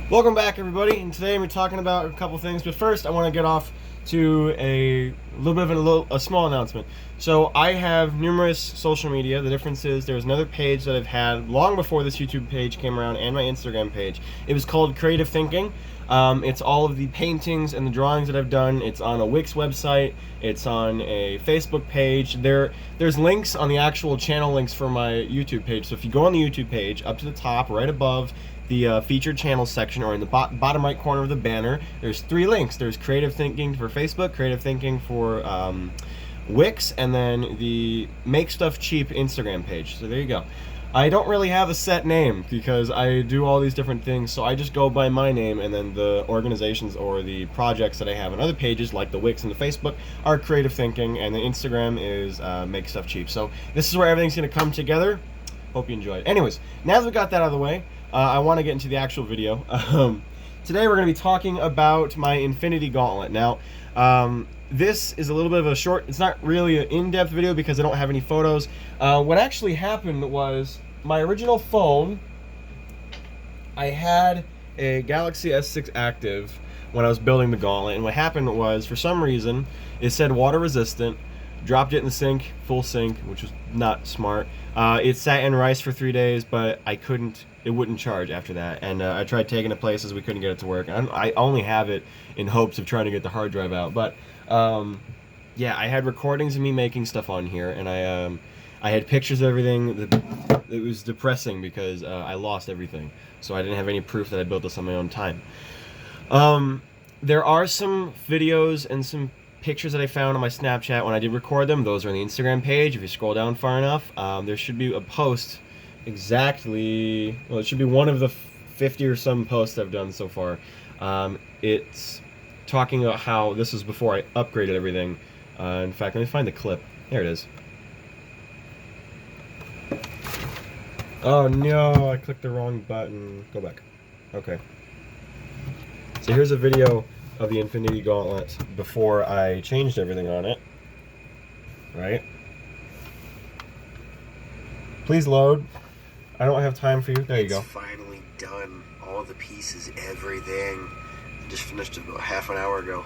Welcome back, everybody, and today we're talking about a couple things, but first I want to get off to a little bit of a small announcement. So I have numerous social media. The difference is there's another page that I've had long before this YouTube page came around, and my Instagram page. It was called Creative Thinking. It's all of the paintings and the drawings that I've done. It's on a Wix website. It's on a Facebook page. There's links on the actual channel links for my YouTube page. So if you go on the YouTube page, up to the top, right above the featured channels section, or in the bottom right corner of the banner, there's three links. There's Creative Thinking for Facebook, Creative Thinking for Wix, and then the Make Stuff Cheap Instagram page. So there you go. I don't really have a set name because I do all these different things, so I just go by my name, and then the organizations or the projects that I have on other pages, like the Wix and the Facebook, are Creative Thinking, and the Instagram is Make Stuff Cheap. So this is where everything's going to come together. Hope you enjoyed. Anyways, now that we got that out of the way, I want to get into the actual video. Today we're going to be talking about my Infinity Gauntlet. Now, this is a little bit of a short, it's not really an in-depth video because I don't have any photos. What actually happened was my original phone, I had a Galaxy S6 active when I was building the Gauntlet, and what happened was, for some reason, it said water resistant. Dropped it in the sink, full sink, which was not smart. It sat in rice for 3 days, but it wouldn't charge after that. And I tried taking it places, we couldn't get it to work. I only have it in hopes of trying to get the hard drive out. But yeah, I had recordings of me making stuff on here, and I had pictures of everything. It was depressing because I lost everything. So I didn't have any proof that I built this on my own time. There are some videos and some pictures that I found on my Snapchat when I did record them. Those are on the Instagram page. If you scroll down far enough, there should be a post exactly, well, it should be one of the 50 or some posts I've done so far. It's talking about how this was before I upgraded everything. In fact, let me find the clip. There it is. Oh no, I clicked the wrong button. Go back. Okay. So here's a video of the Infinity Gauntlet before I changed everything on it. Right? Please load. I don't have time for you. There you go. It's finally done. All the pieces, everything. I just finished it about half an hour ago.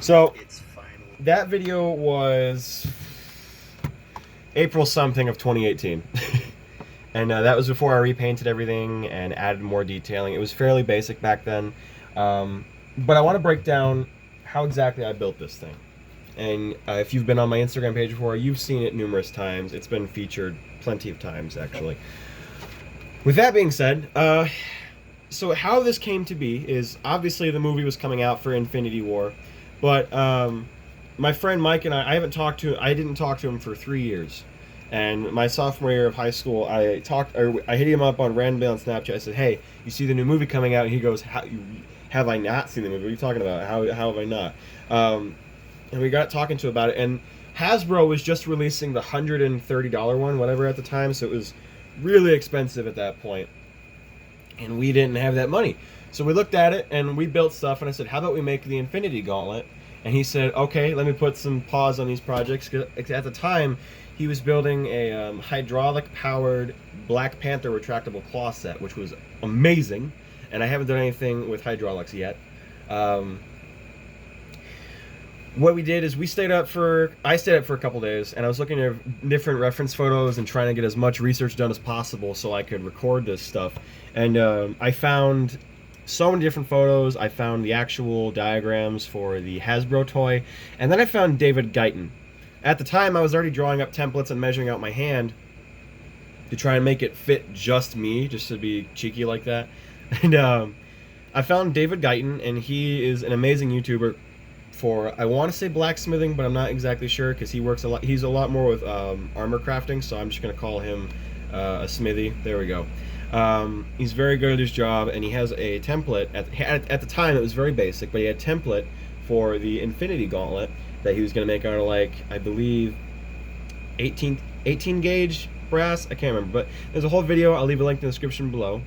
So It's finally... that video was April something of 2018. And that was before I repainted everything and added more detailing. It was fairly basic back then. But I want to break down how exactly I built this thing. And if you've been on my Instagram page before, you've seen it numerous times. It's been featured plenty of times, actually. With that being said, so how this came to be is, obviously the movie was coming out for Infinity War. But my friend Mike and I didn't talk to him for 3 years. And my sophomore year of high school, I hit him up on randomly on Snapchat. I said, "Hey, you see the new movie coming out?" And he goes, "Have I not seen the movie? What are you talking about? How have I not?" And we got talking to about it. And Hasbro was just releasing the $130 one, whatever, at the time. So it was really expensive at that point. And we didn't have that money. So we looked at it and we built stuff. And I said, "How about we make the Infinity Gauntlet?" And he said, "Okay, let me put some pause on these projects." 'Cause at the time, he was building a hydraulic-powered Black Panther retractable claw set, which was amazing, and I haven't done anything with hydraulics yet. What we did is I stayed up for a couple days, and I was looking at different reference photos and trying to get as much research done as possible so I could record this stuff. And I found so many different photos. I found the actual diagrams for the Hasbro toy, and then I found David Guyton. At the time, I was already drawing up templates and measuring out my hand to try and make it fit just me, just to be cheeky like that. And I found David Guyton, and he is an amazing YouTuber for, I want to say blacksmithing, but I'm not exactly sure because he works a lot. He's a lot more with armor crafting, so I'm just going to call him a smithy. There we go. He's very good at his job, and he has a template. At the time, it was very basic, but he had a template for the Infinity Gauntlet that he was going to make out of, like, I believe 18 gauge brass. I can't remember, but there's a whole video. I'll leave a link in the description below.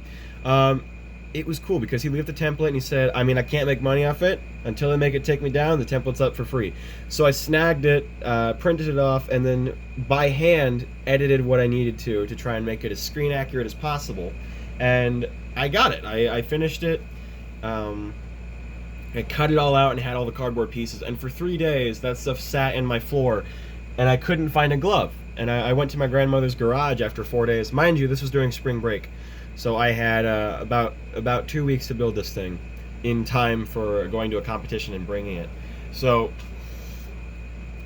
It was cool because he left the template and he said, "I mean, I can't make money off it until they make it take me down. The template's up for free." So I snagged it, printed it off, and then by hand edited what I needed to try and make it as screen accurate as possible. and I got it. I finished it. I cut it all out and had all the cardboard pieces, and for 3 days that stuff sat in my floor, and I couldn't find a glove. And I went to my grandmother's garage after 4 days. Mind you, this was during spring break, so I had about 2 weeks to build this thing in time for going to a competition and bringing it. So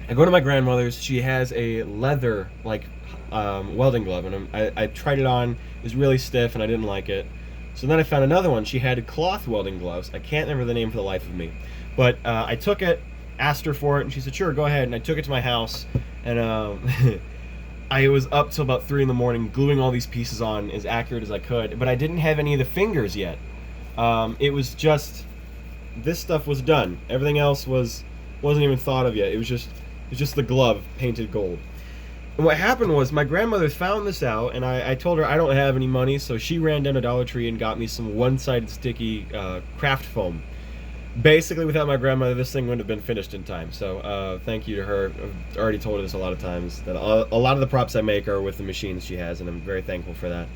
I go to my grandmother's. She has a leather welding glove, and I tried it on. It was really stiff, and I didn't like it. So then I found another one. She had cloth welding gloves. I can't remember the name for the life of me, but I took it, asked her for it, and she said, "Sure, go ahead." And I took it to my house, and I was up till about 3 in the morning gluing all these pieces on as accurate as I could, but I didn't have any of the fingers yet. It was just, this stuff was done. Everything else wasn't even thought of yet. It was just the glove painted gold. And what happened was my grandmother found this out, and I told her I don't have any money, so she ran down to Dollar Tree and got me some one-sided sticky craft foam. Basically, without my grandmother, this thing wouldn't have been finished in time. So thank you to her. I've already told her this a lot of times, that a lot of the props I make are with the machines she has, and I'm very thankful for that.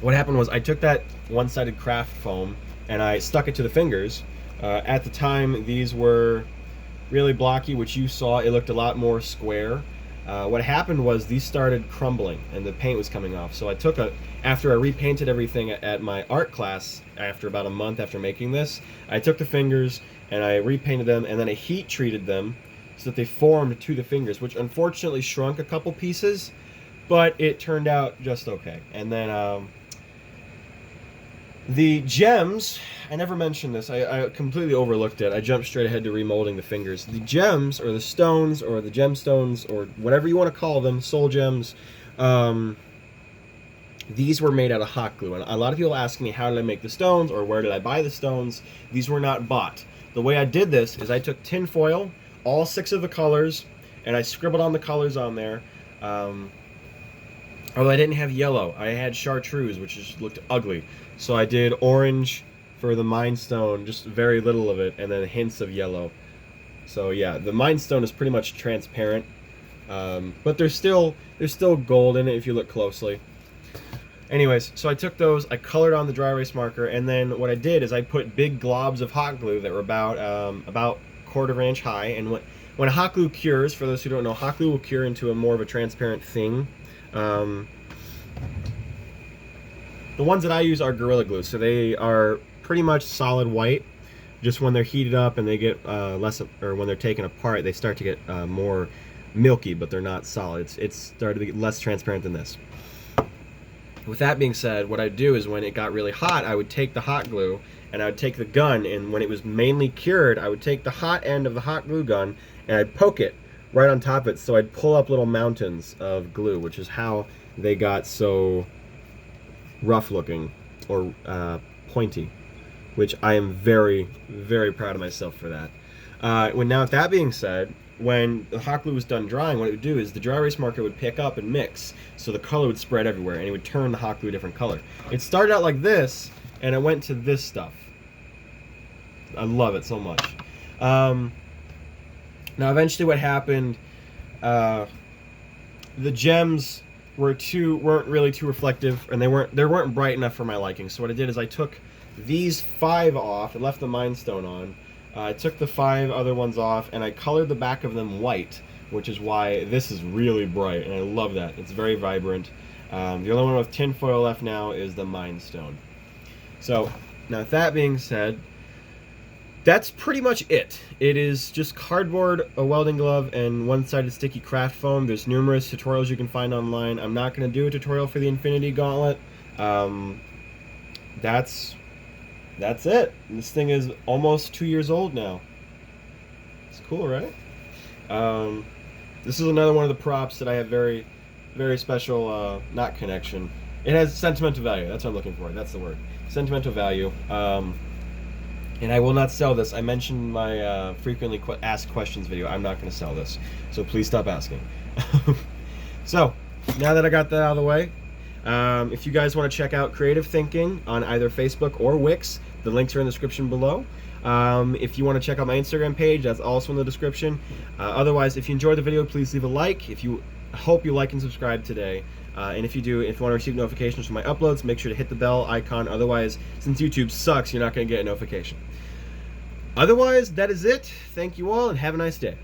What happened was I took that one-sided craft foam and I stuck it to the fingers. At the time, these were really blocky, which you saw. It looked a lot more square. What happened was these started crumbling and the paint was coming off. So I took after I repainted everything at my art class, after about a month after making this, I took the fingers and I repainted them, and then I heat treated them so that they formed to the fingers, which unfortunately shrunk a couple pieces, but it turned out just okay. And then the gems, I never mentioned this. I completely overlooked it. I jumped straight ahead to remolding the fingers. The gems, or the stones, or the gemstones, or whatever you want to call them, soul gems, these were made out of hot glue. And a lot of people ask me, how did I make the stones, or where did I buy the stones? These were not bought. The way I did this is I took tin foil, all 6 of the colors, and I scribbled on the colors on there. Although I didn't have yellow, I had chartreuse, which just looked ugly. So I did orange for the Mind Stone, just very little of it, and then hints of yellow. So yeah, the Mind Stone is pretty much transparent, but there's still gold in it if you look closely. Anyways, so I took those, I colored on the dry erase marker, and then what I did is I put big globs of hot glue that were about 1/4 inch high. And when hot glue cures, for those who don't know, hot glue will cure into more of a transparent thing. The ones that I use are Gorilla Glue, so they are pretty much solid white. Just when they're heated up and they get less, or when they're taken apart, they start to get more milky, but they're not solid. It's started to get less transparent than this. With that being said, what I'd do is when it got really hot, I would take the hot glue and I would take the gun, and when it was mainly cured, I would take the hot end of the hot glue gun and I'd poke it right on top of it, so I'd pull up little mountains of glue, which is how they got so rough looking or pointy, which I am very, very proud of myself for that. Now, with that being said, when the hot glue was done drying, what it would do is the dry erase marker would pick up and mix, so the color would spread everywhere, and it would turn the hot glue a different color. It started out like this, and it went to this stuff. I love it so much. Now, eventually, what happened? The gems weren't really too reflective, and they weren't bright enough for my liking. So what I did is I took these 5 off and left the Mind Stone on. I took the 5 other ones off, and I colored the back of them white, which is why this is really bright, and I love that. It's very vibrant. The only one with tin foil left now is the Mind Stone. So, now with that being said, that's pretty much it. It is just cardboard, a welding glove, and one-sided sticky craft foam. There's numerous tutorials you can find online. I'm not going to do a tutorial for the Infinity Gauntlet. That's it. This thing is almost 2 years old now. It's cool, right? This is another one of the props that I have very, very special, not connection. It has sentimental value. That's what I'm looking for. That's the word. Sentimental value. And I will not sell this. I mentioned my frequently asked questions video. I'm not going to sell this. So please stop asking. So, now that I got that out of the way, if you guys want to check out Creative Thinking on either Facebook or Wix, the links are in the description below. If you want to check out my Instagram page, that's also in the description. Otherwise, if you enjoyed the video, please leave a like. I hope you like and subscribe today. And if you want to receive notifications from my uploads, make sure to hit the bell icon. Otherwise, since YouTube sucks, you're not going to get a notification. Otherwise, that is it. Thank you all, and have a nice day.